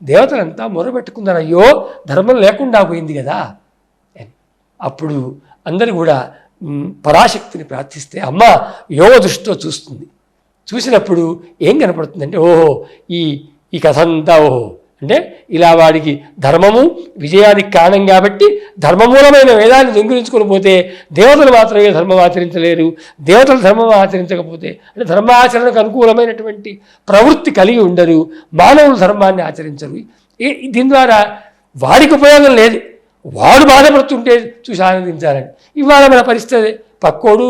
దేవతలంతా మొరబెట్టుకున్నారు, అయ్యో ధర్మం లేకుండా పోయింది కదా అని. అప్పుడు అందరూ కూడా పరాశక్తిని ప్రార్థిస్తే అమ్మ యోగ దృష్టితో చూస్తుంది. చూసినప్పుడు ఏం కనపడుతుందంటే, ఓహో ఈ కథ అంతా ఓహో అంటే ఇలా వాడికి ధర్మము విజయానికి కారణం కాబట్టి ధర్మమూలమైన వేదాన్ని దొంగిలించుకొని పోతే దేవతలు మాత్రమే ధర్మం ఆచరించలేరు, దేవతలు ధర్మం ఆచరించకపోతే అంటే ధర్మాచరణకు అనుకూలమైనటువంటి ప్రవృత్తి కలిగి ఉండరు, మానవులు ధర్మాన్ని ఆచరించరు. దీని ద్వారా వాడికి ఉపయోగం లేదు, వాడు బాధపడుతుంటే చూసి ఆనందించాలని. ఇవాళ మన పరిస్థితి పక్కోడు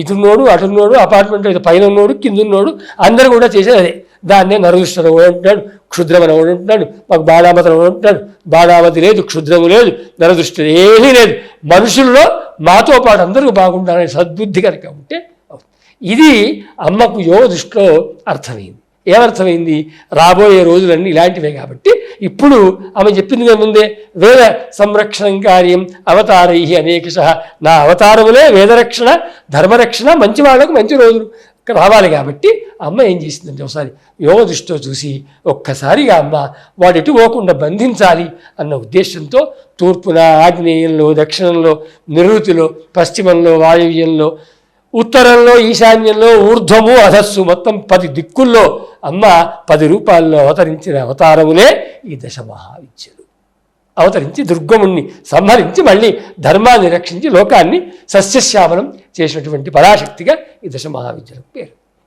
ఇటున్నోడు అటున్నోడు అపార్ట్మెంట్లో పైన ఉన్నోడు కింద ఉన్నోడు అందరూ కూడా చేసేది అదే. దాన్నే నరదృష్టం అంటున్నాడు, క్షుద్రమని అంటున్నాడు, మాకు బాడామతం అంటున్నాడు. బాడామతి లేదు, క్షుద్రము లేదు, నరదృష్టి ఏమీ లేదు. మనుషుల్లో మాతో పాటు అందరూ బాగుండాలనే సద్బుద్ధి కనుక ఉంటే ఇది అమ్మకు యోగ దృష్టిలో అర్థమైంది. ఏమర్థమైంది? రాబోయే రోజులన్నీ ఇలాంటివే కాబట్టి ఇప్పుడు ఆమె చెప్పింది ముందే వేద సంరక్షణం కార్యం అవతారై అనేకశ, నా అవతారములే వేదరక్షణ ధర్మరక్షణ, మంచి వాళ్ళకు మంచి రోజులు రావాలి కాబట్టి అమ్మ ఏం చేసిందంటే ఒకసారి యోగ దృష్టితో చూసి ఒక్కసారిగా అమ్మ వాడు ఎటు పోకుండా బంధించాలి అన్న ఉద్దేశంతో తూర్పున ఆగ్నేయంలో దక్షిణంలో నిరుతిలో పశ్చిమంలో వాయువ్యంలో ఉత్తరంలో ఈశాన్యంలో ఊర్ధ్వము అధస్సు మొత్తం 10 దిక్కుల్లో అమ్మ 10 రూపాల్లో అవతరించిన అవతారములే ఈ దశ మహావిద్యలు. అవతరించి దుర్గముణ్ణి సంహరించి మళ్ళీ ధర్మాన్ని రక్షించి లోకాన్ని సస్యశ్యామలం చేసినటువంటి పరాశక్తిగా ఈ దశ మహావిద్యలకు పేరు.